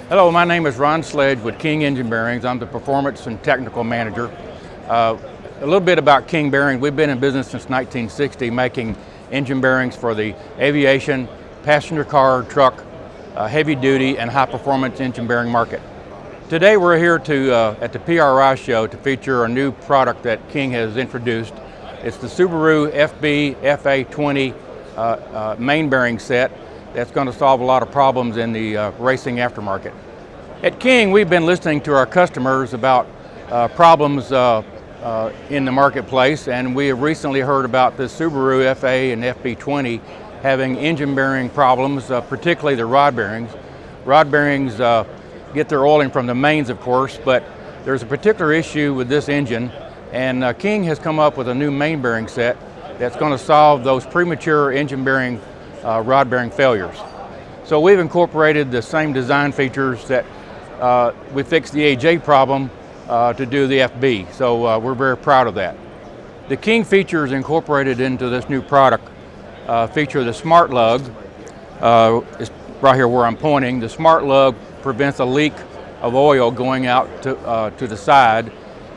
Hello, my name is Ron Sledge with King Engine Bearings. I'm the Performance and Technical Manager. A little bit about King Bearings. We've been in business since 1960 making engine bearings for the aviation, passenger car, truck, heavy duty, and high performance engine bearing market. Today we're here at the PRI show to feature a new product that King has introduced. It's the Subaru FB FA20 main bearing set that's going to solve a lot of problems in the racing aftermarket. At King, we've been listening to our customers about problems in the marketplace, and we have recently heard about the Subaru FA and FB20 having engine bearing problems, particularly the rod bearings. Rod bearings get their oiling from the mains, of course, but there's a particular issue with this engine, and King has come up with a new main bearing set that's going to solve those premature engine bearing rod bearing failures. So we've incorporated the same design features that we fixed the AJ problem to do the FB. So we're very proud of that. The King features incorporated into this new product feature the Smart Lug. It's right here where I'm pointing. The Smart Lug prevents a leak of oil going out to the side,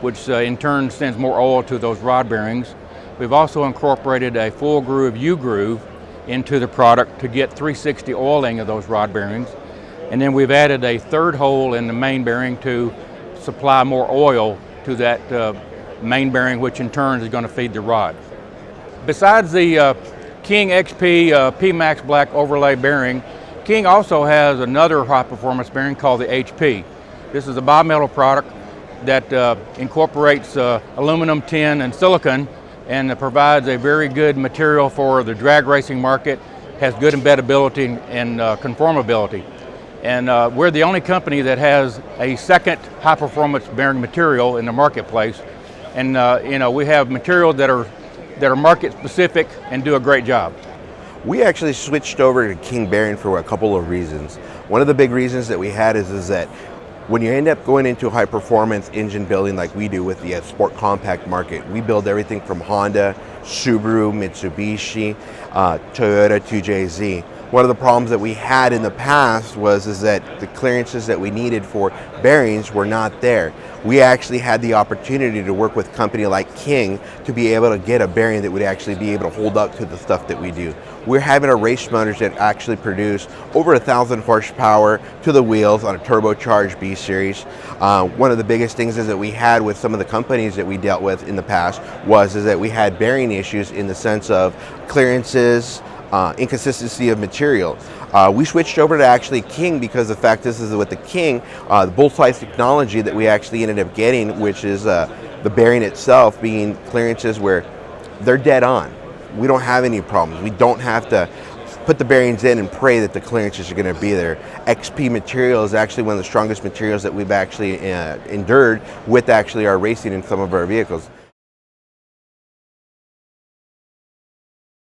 which in turn sends more oil to those rod bearings. We've also incorporated a full groove U-groove into the product to get 360 oiling of those rod bearings. And then we've added a third hole in the main bearing to supply more oil to that main bearing, which in turn is going to feed the rod. Besides the King XP PMAX Black overlay bearing, King also has another high performance bearing called the HP. This is a bimetal product that incorporates aluminum, tin, and silicon, and it provides a very good material for the drag racing market, has good embeddability and conformability. And we're the only company that has a second high performance bearing material in the marketplace. And we have materials that are market specific and do a great job. We actually switched over to King Bearing for a couple of reasons. One of the big reasons that we had is that when you end up going into high performance engine building like we do with the sport compact market, we build everything from Honda, Subaru, Mitsubishi, Toyota, 2JZ. One of the problems that we had in the past was that the clearances that we needed for bearings were not there. We actually had the opportunity to work with a company like King to be able to get a bearing that would actually be able to hold up to the stuff that we do. We're having a race motors that actually produce over 1,000 horsepower to the wheels on a turbocharged B series. One of the biggest things is that we had with some of the companies that we dealt with in the past was that we had bearing issues in the sense of clearances, inconsistency of material. We switched over to actually King because the fact is with the King, the both sides technology that we actually ended up getting, which is the bearing itself being clearances where they're dead on. We don't have any problems. We don't have to put the bearings in and pray that the clearances are going to be there. XP material is actually one of the strongest materials that we've actually endured with actually our racing in some of our vehicles.